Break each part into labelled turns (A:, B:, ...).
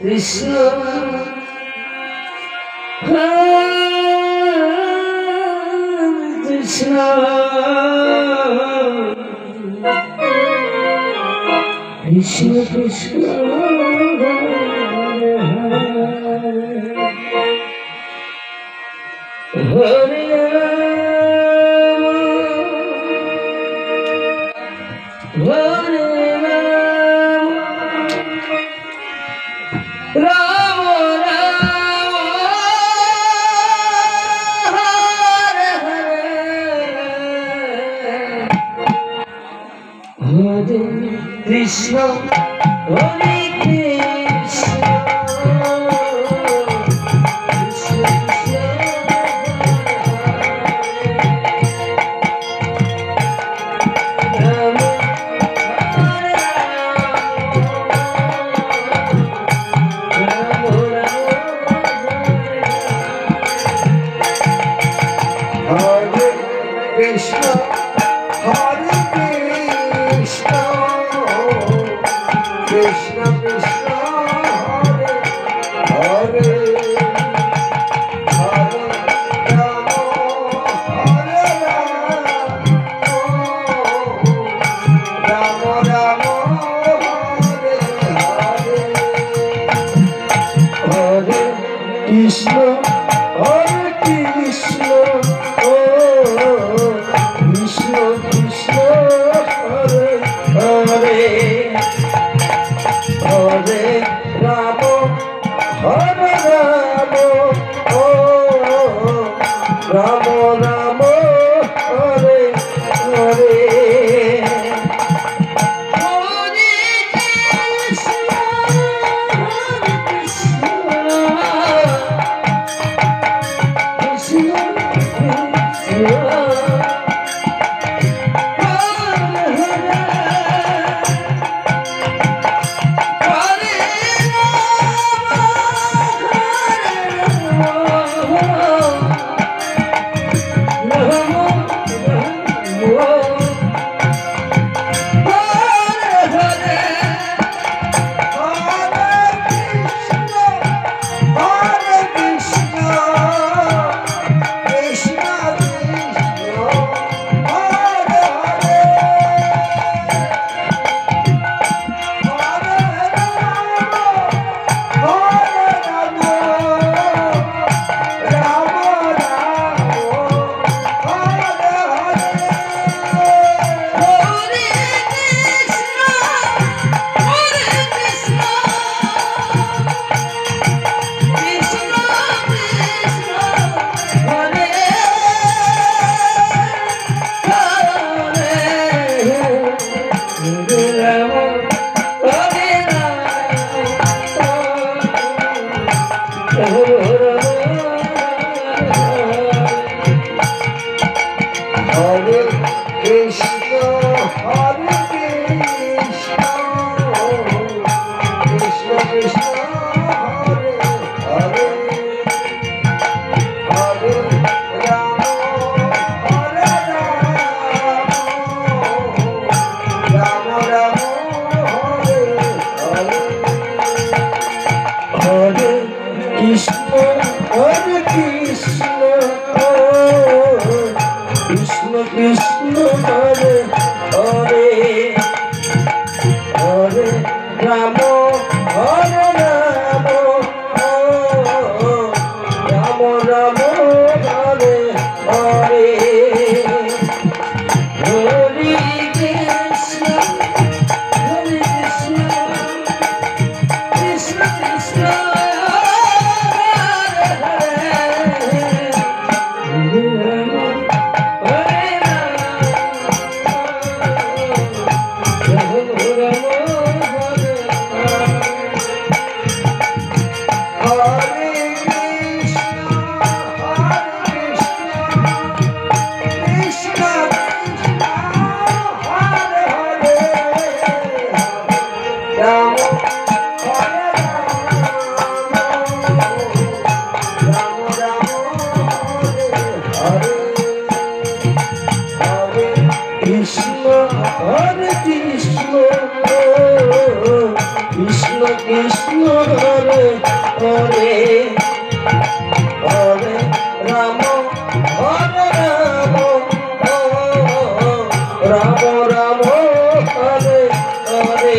A: Krishna Krishna Krishna Krishna Hare Hare Ram Ram Hare Hare Krishna Hare Krishna
B: Krishna, Hare Krishna, Krishna Krishna, Hare Hare, Hare Rama, Hare Rama, Rama Rama, Hare Hare, Hare Krishna, Hare Krishna. Krishna Krishna Hare Hare Hare Rama Hare Rama Rama Rama Hare Hare Hare Krishna, Hare Krishna, Krishna Krishna, Hare Hare, Hare Rama, Hare Rama, Rama Rama, Hare Hare, Hare Krishna, Hare Krishna. Krishna Krishna Hare Hare Hare Rama Hare Rama Hare Hare Ram Hare Ram Ram Hare Hare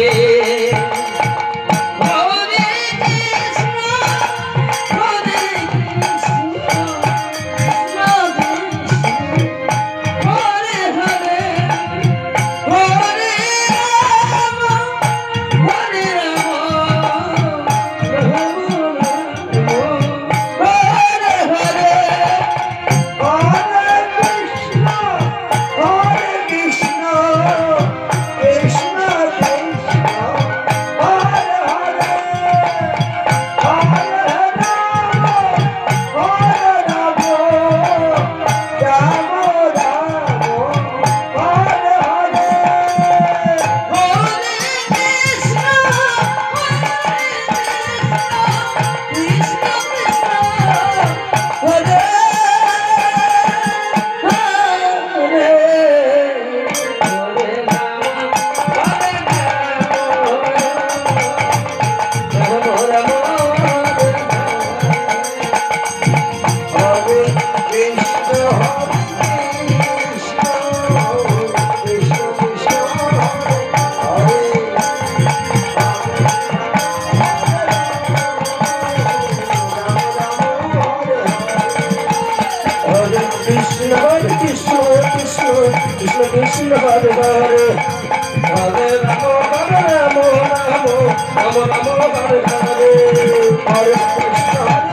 B: Krishna Hare Hare Hare Ramo Hare Ramo Ramo Ramo Ramo Hare Hare Hare Krishna